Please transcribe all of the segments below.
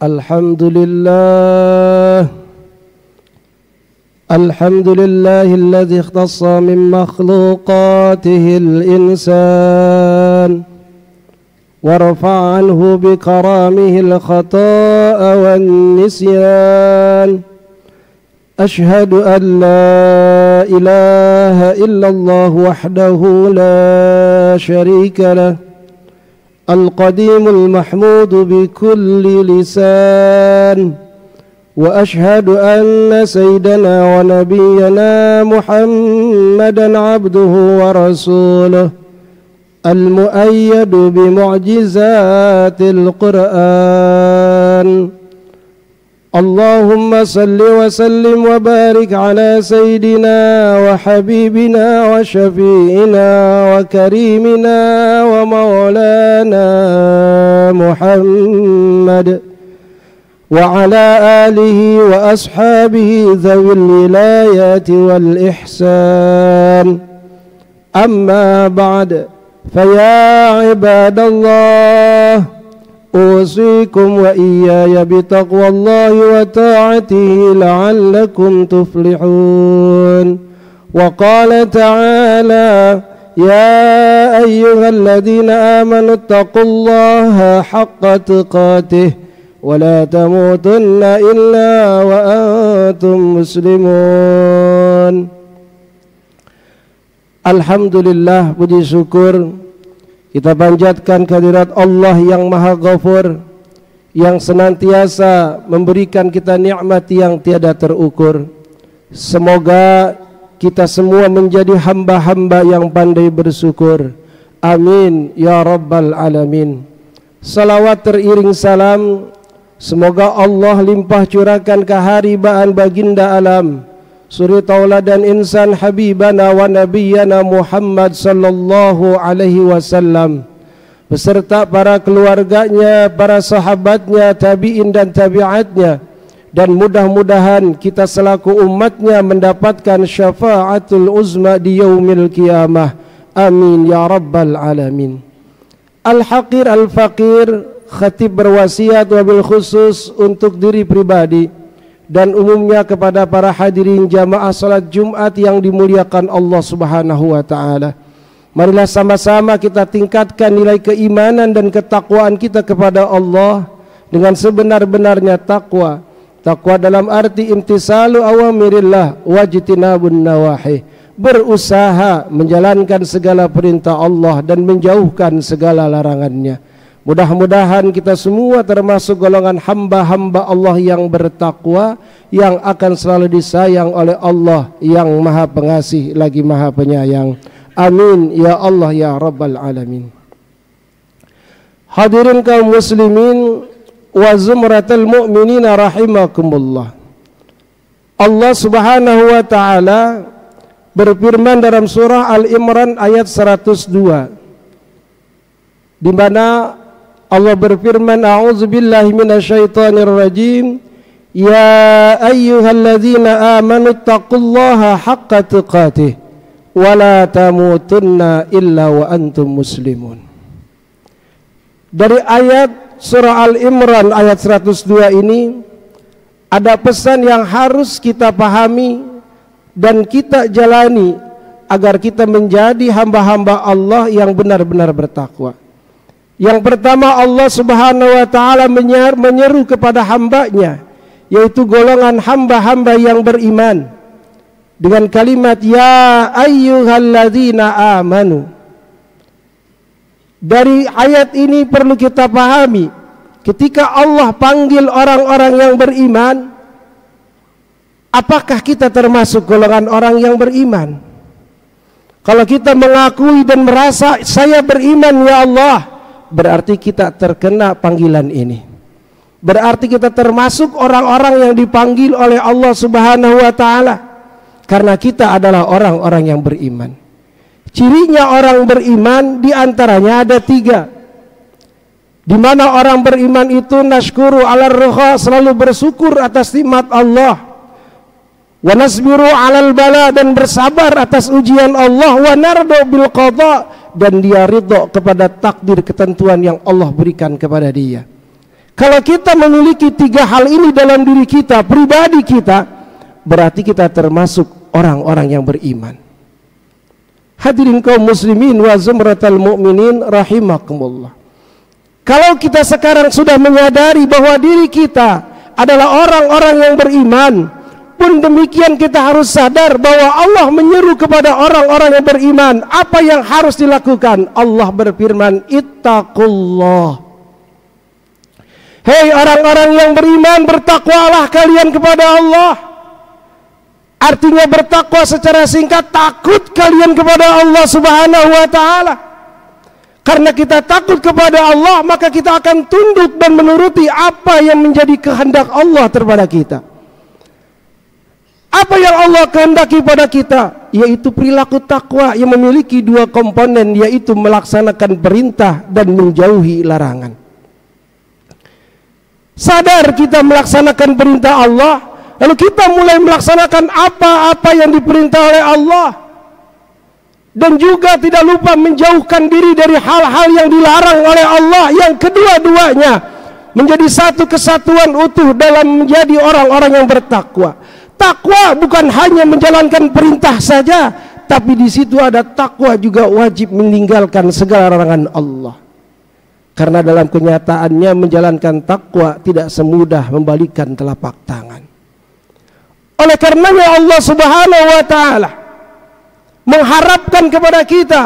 الحمد لله الذي اختص من مخلوقاته الإنسان ورفع عنه بكرامه الخطاء والنسيان. أشهد أن لا إله إلا الله وحده لا شريك له القديم المحمود بكل لسان. وأشهد أن سيدنا ونبينا محمدا عبده ورسوله المؤيد بمعجزات القرآن. اللهم صل وسلم وبارك على سيدنا وحبيبنا وشفيعنا وكريمنا ومولانا محمد وعلى آله وأصحابه ذوي الولاية والإحسان. أما بعد، فيا عباد الله، أوصيكم وإياي بتقوى الله وطاعته لعلكم تفلحون. وقال تعالى: يا أيها الذين آمنوا اتقوا الله حق تقاته ولا تموتن إلا وأنتم مسلمون. Alhamdulillah, puji syukur kita panjatkan kehadirat Allah yang Maha Ghafur, yang senantiasa memberikan kita nikmat yang tiada terukur. Semoga kita semua menjadi hamba-hamba yang pandai bersyukur. Amin ya rabbal alamin. Salawat teriring salam, semoga Allah limpah curahkan keharibaan baginda alam, suri tauladan insan habibana wa nabiyyana Muhammad sallallahu alaihi wasallam, beserta para keluarganya, para sahabatnya, tabi'in dan tabi'atnya, dan mudah-mudahan kita selaku umatnya mendapatkan syafaatul uzma di yaumil qiyamah. Amin ya rabbal alamin. Al-Haqir Al-Faqir khatib berwasiat wabil khusus untuk diri pribadi dan umumnya kepada para hadirin jamaah salat Jumat yang dimuliakan Allah Subhanahu wa taala. Marilah sama-sama kita tingkatkan nilai keimanan dan ketakwaan kita kepada Allah dengan sebenar-benarnya takwa. Takwa dalam arti imtisalu awamirillah wajtinabun nawahi, berusaha menjalankan segala perintah Allah dan menjauhkan segala larangannya. Mudah-mudahan kita semua termasuk golongan hamba-hamba Allah yang bertakwa, yang akan selalu disayang oleh Allah yang Maha Pengasih lagi Maha Penyayang. Amin ya Allah ya Rabbal Alamin. Hadirin kaum muslimin wa zumratul mu'minina rahimakumullah. Allah Subhanahu wa taala berfirman dalam surah Al-Imran ayat 102, di mana Allah berfirman, a'udzubillahi minasyaitonir rajim, ya ayyuhalladzina amanu taqullaha haqqa tuqatih wa la tamutunna illa wa antum muslimun. Dari ayat surah Al-Imran ayat 102 ini ada pesan yang harus kita pahami dan kita jalani agar kita menjadi hamba-hamba Allah yang benar-benar bertakwa. Yang pertama, Allah Subhanahu wa taala menyeru kepada hambanya, yaitu golongan hamba-hamba yang beriman, dengan kalimat ya ayyuhalladzina amanu. Dari ayat ini perlu kita pahami, ketika Allah panggil orang-orang yang beriman, apakah kita termasuk golongan orang yang beriman? Kalau kita mengakui dan merasa saya beriman ya Allah, berarti kita terkena panggilan ini. Berarti kita termasuk orang-orang yang dipanggil oleh Allah Subhanahu wa taala, karena kita adalah orang-orang yang beriman. Cirinya orang beriman diantaranya ada 3, di mana orang beriman itu nashkuru ala ruha, selalu bersyukur atas nikmat Allah, wa nasbiru alal bala, dan bersabar atas ujian Allah, wa nardo bil qada, dan dia ridho kepada takdir ketentuan yang Allah berikan kepada dia. Kalau kita memiliki 3 hal ini dalam diri kita, pribadi kita, berarti kita termasuk orang-orang yang beriman. Hadirin kaum muslimin wa zumratal mu'minin rahimakumullah. Kalau kita sekarang sudah menyadari bahwa diri kita adalah orang-orang yang beriman, pun demikian kita harus sadar bahwa Allah menyeru kepada orang-orang yang beriman. Apa yang harus dilakukan? Allah berfirman, ittaqullah. Hei orang-orang yang beriman, bertakwalah kalian kepada Allah. Artinya bertakwa secara singkat, takut kalian kepada Allah Subhanahu wa ta'ala. Karena kita takut kepada Allah, maka kita akan tunduk dan menuruti apa yang menjadi kehendak Allah terhadap kita. Apa yang Allah kehendaki pada kita, yaitu perilaku takwa yang memiliki 2 komponen, yaitu melaksanakan perintah dan menjauhi larangan. Sadar kita melaksanakan perintah Allah, lalu kita mulai melaksanakan apa-apa yang diperintah oleh Allah, dan juga tidak lupa menjauhkan diri dari hal-hal yang dilarang oleh Allah, yang kedua-duanya menjadi satu kesatuan utuh dalam menjadi orang-orang yang bertakwa. Takwa bukan hanya menjalankan perintah saja, tapi di situ ada takwa juga wajib meninggalkan segala larangan Allah. Karena dalam kenyataannya menjalankan takwa tidak semudah membalikan telapak tangan. Oleh karenanya Allah Subhanahu wa ta'ala mengharapkan kepada kita,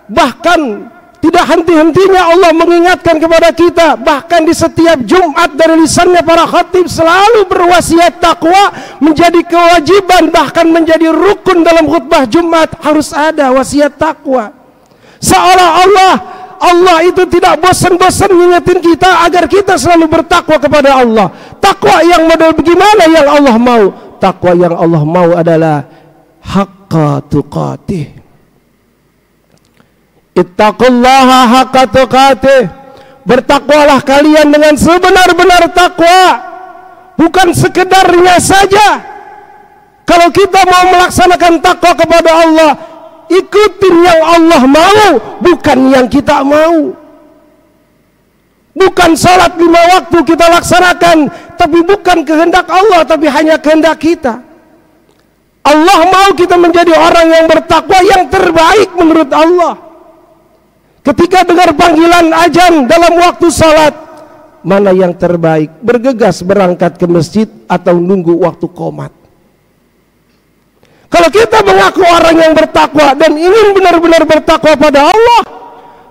bahkan tidak henti-hentinya Allah mengingatkan kepada kita, bahkan di setiap Jumat dari lisannya para khatib selalu berwasiat takwa menjadi kewajiban, bahkan menjadi rukun dalam khutbah Jumat, harus ada wasiat takwa. Seolah-olah Allah itu tidak bosan-bosan mengingatkan kita agar kita selalu bertakwa kepada Allah. Takwa yang model bagaimana yang Allah mau? Takwa yang Allah mau adalah haqqa tuqatih. Ittaqullaha haqqa tuqatih. Bertakwalah kalian dengan sebenar-benar takwa, bukan sekedarnya saja. Kalau kita mau melaksanakan takwa kepada Allah, ikutin yang Allah mau, bukan yang kita mau. Bukan salat 5 waktu kita laksanakan, tapi bukan kehendak Allah, tapi hanya kehendak kita. Allah mau kita menjadi orang yang bertakwa yang terbaik menurut Allah. Ketika dengar panggilan azan dalam waktu salat, mana yang terbaik? Bergegas berangkat ke masjid atau nunggu waktu qomat? Kalau kita mengaku orang yang bertakwa dan ingin benar-benar bertakwa pada Allah,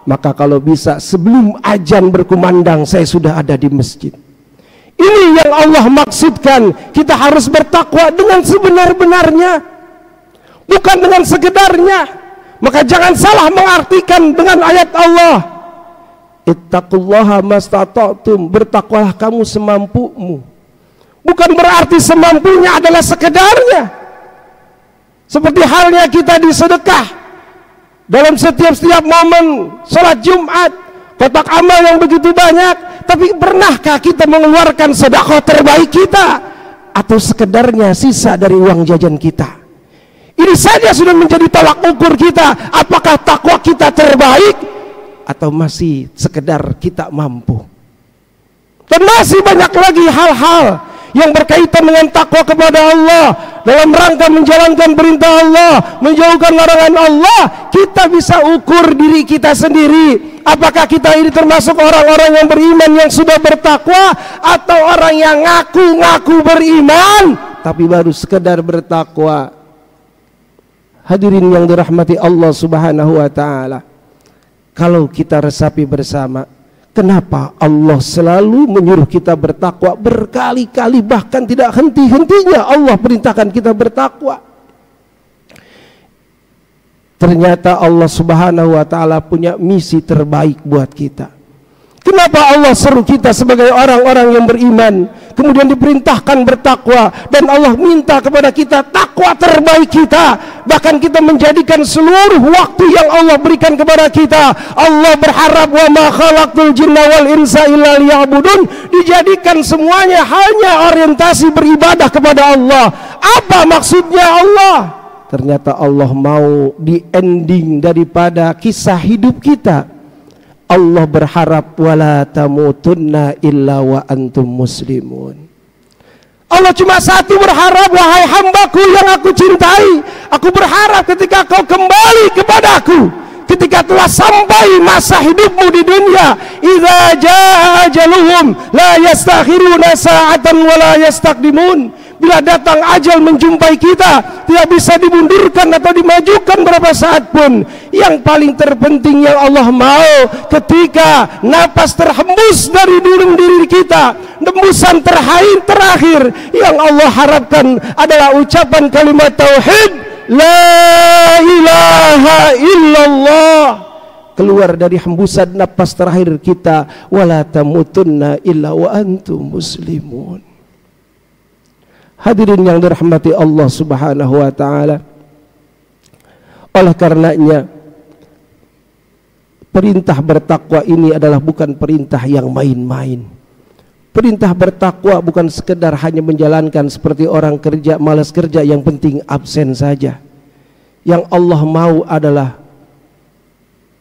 maka kalau bisa sebelum azan berkumandang saya sudah ada di masjid. Ini yang Allah maksudkan, kita harus bertakwa dengan sebenar-benarnya, bukan dengan sekedarnya. Maka jangan salah mengartikan dengan ayat Allah, ittaqullaha mastata'tum, bertakwalah kamu semampumu. Bukan berarti semampunya adalah sekedarnya. Seperti halnya kita di sedekah, dalam setiap momen sholat Jumat, kotak amal yang begitu banyak, tapi pernahkah kita mengeluarkan sedekah terbaik kita, atau sekedarnya sisa dari uang jajan kita? Ini saja sudah menjadi tolak ukur kita, apakah takwa kita terbaik atau masih sekedar kita mampu. Dan masih banyak lagi hal-hal yang berkaitan dengan takwa kepada Allah, dalam rangka menjalankan perintah Allah, menjauhkan larangan Allah. Kita bisa ukur diri kita sendiri, apakah kita ini termasuk orang-orang yang beriman yang sudah bertakwa, atau orang yang ngaku-ngaku beriman tapi baru sekedar bertakwa. Hadirin yang dirahmati Allah Subhanahu wa ta'ala, kalau kita resapi bersama, kenapa Allah selalu menyuruh kita bertakwa berkali-kali, bahkan tidak henti-hentinya Allah perintahkan kita bertakwa? Ternyata Allah Subhanahu wa ta'ala punya misi terbaik buat kita. Kenapa Allah seru kita sebagai orang-orang yang beriman, kemudian diperintahkan bertakwa, dan Allah minta kepada kita takwa terbaik kita, bahkan kita menjadikan seluruh waktu yang Allah berikan kepada kita. Allah berharap, wa ma khalaqtul jinna wal insa illa liya'budun, dijadikan semuanya hanya orientasi beribadah kepada Allah. Apa maksudnya Allah? Ternyata Allah mau di ending daripada kisah hidup kita Allah berharap wala tamutunna illa wa antum muslimun. Allah cuma satu berharap, wahai hambaku yang aku cintai, aku berharap ketika kau kembali kepadaku, ketika telah sampai masa hidupmu di dunia, idza jaa ajaluhum la yastakhiruna sa'atan wa la yastaqdimun. Bila datang ajal menjumpai kita, tidak bisa dimundurkan atau dimajukan berapa saat pun. Yang paling terpenting yang Allah mau, ketika napas terhembus dari dalam diri kita, hembusan terakhir yang Allah harapkan adalah ucapan kalimat tauhid, la ilaha illallah, keluar dari hembusan napas terakhir kita, wala tamutunna illa wa antum muslimun. Hadirin yang dirahmati Allah Subhanahu wa taala, oleh karenanya perintah bertakwa ini adalah bukan perintah yang main-main. Perintah bertakwa bukan sekedar hanya menjalankan seperti orang kerja, malas kerja, yang penting absen saja. Yang Allah mau adalah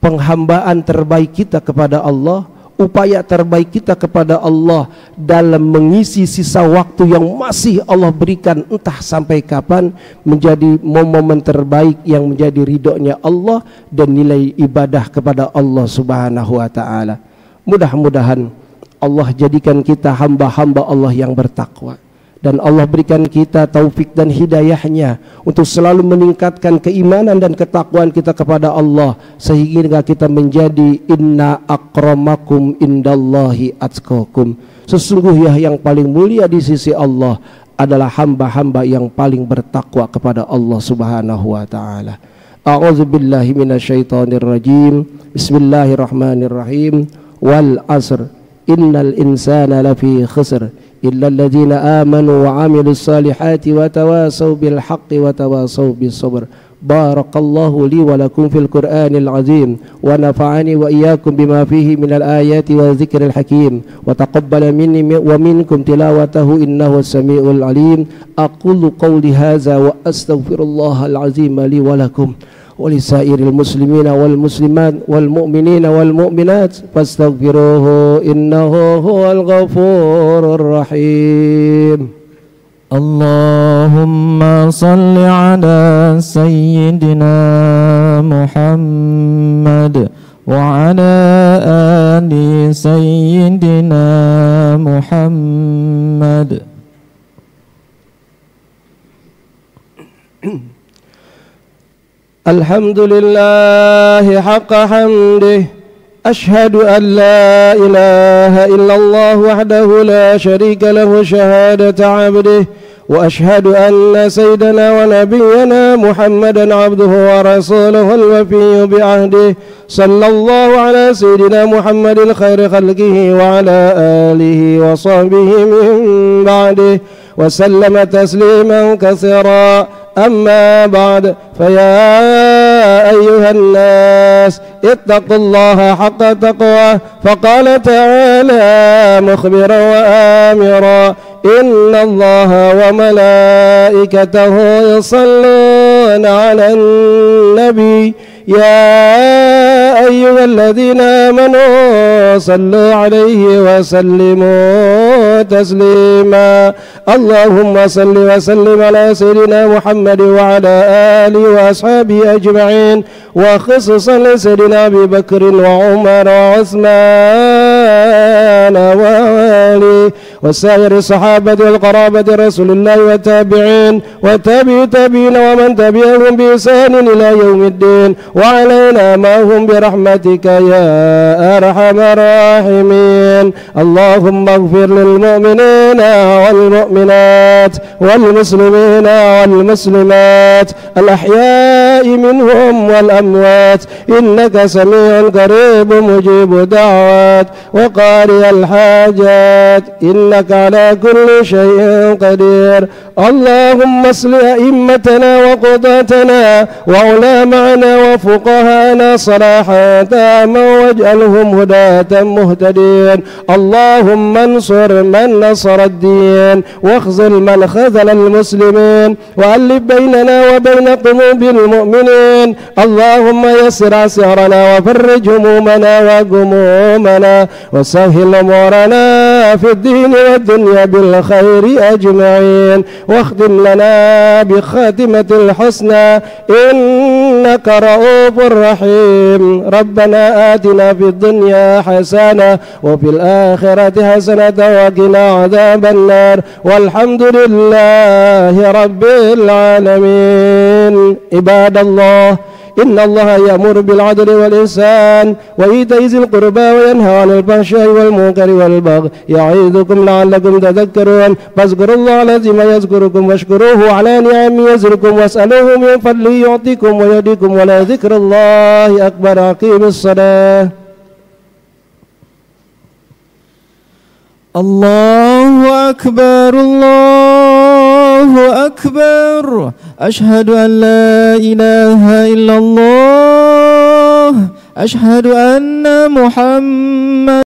penghambaan terbaik kita kepada Allah, upaya terbaik kita kepada Allah dalam mengisi sisa waktu yang masih Allah berikan, entah sampai kapan, menjadi momen terbaik yang menjadi ridhonya Allah dan nilai ibadah kepada Allah Subhanahu wa taala. Mudah-mudahan Allah jadikan kita hamba-hamba Allah yang bertakwa, dan Allah berikan kita taufik dan hidayahnya untuk selalu meningkatkan keimanan dan ketakwaan kita kepada Allah, sehingga kita menjadi inna akramakum indallahi atqakum. Sesungguhnya yang paling mulia di sisi Allah adalah hamba-hamba yang paling bertakwa kepada Allah Subhanahu wa taala. A'udzubillahi minasyaitonir rajim. Bismillahirrahmanirrahim. Wal 'asr innal insana lafi khusr illa alladhina amanu wa 'amilus salihati wa tawasaw bil haqqi wa tawasaw bis sabr. Barakallahu li wa lakum fil Qur'anil azim wa nafa'ani wa iyyakum bima fihi minal ayati wa dzikril hakim wa taqabbala minni wa minkum tilawatahu innahu as-sami'ul alim. Aqulu qawli hadza wa astaghfirullahal azim li wa lakum ولسائر المسلمين والمسلمات والمؤمنين والمؤمنات فاستغفروه إنه هو الغفور الرحيم. اللهم صل على سيدنا محمد وعلى آل سيدنا محمد. الحمد لله حق حمده أشهد أن لا إله إلا الله وحده لا شريك له شهادة عبده وأشهد أن سيدنا ونبينا محمدا عبده ورسوله الوفي بعهده صلى الله على سيدنا محمد خير خلقه وعلى آله وصحبه من بعده وسلم تسليما كثيرا. أما بعد فيا أيها الناس اتقوا الله حق تقواه فقال تعالى مخبرا وآمرا إن الله وملائكته يصلون على النبي يا أيها الذين آمنوا صلوا عليه وسلموا تسليما. اللهم صل وسلم على سيدنا محمد وعلى آله وأصحابه أجمعين وخصوصا لسيدنا أبي بكر وعمر وعثمان وعلي وسائر الصحابة والقرابة رسول الله والتابعين وتابع تابعين ومن تبعهم بإحسان إلى يوم الدين وعلينا معهم برحمتك يا أرحم الراحمين. اللهم اغفر للمؤمنين والمؤمنات والمسلمين والمسلمات الأحياء منهم والأموات إنك سميع قريب مجيب دعوات وقارئ الحاجات. إن إنك على كل شيء قدير. اللهم اصل أئمتنا وقضاتنا وعلماءنا وفقهاءنا صلاحا تاما واجعلهم هداة مهتدين. اللهم انصر من نصر الدين واخذل من خذل المسلمين وألف بيننا وبين قلوب المؤمنين. اللهم يسر عسيرنا وفرج همومنا وغمومنا وسهل أمورنا في الدين والدنيا بالخير أجمعين، واختم لنا بخاتمة الحسنى إنك رؤوف رحيم. ربنا آتنا في الدنيا حسنة وفي الآخرة حسنة وقنا عذاب النار، والحمد لله رب العالمين. عباد الله، إن الله يأمر بالعدل والإحسان وإيتاء ذي القربى وينهى عن الفحشاء والمنكر والبغي يعظكم لعلكم تذكرون. فاذكروا الله العظيم يذكركم واشكروه على نعمه يزدكم واسألوه من فضله يعطيكم ويهديكم ولذكر الله أكبر. أقيم الصلاة. الله أكبر الله أكبر. أشهد أن لا إله إلا الله. أشهد أن محمد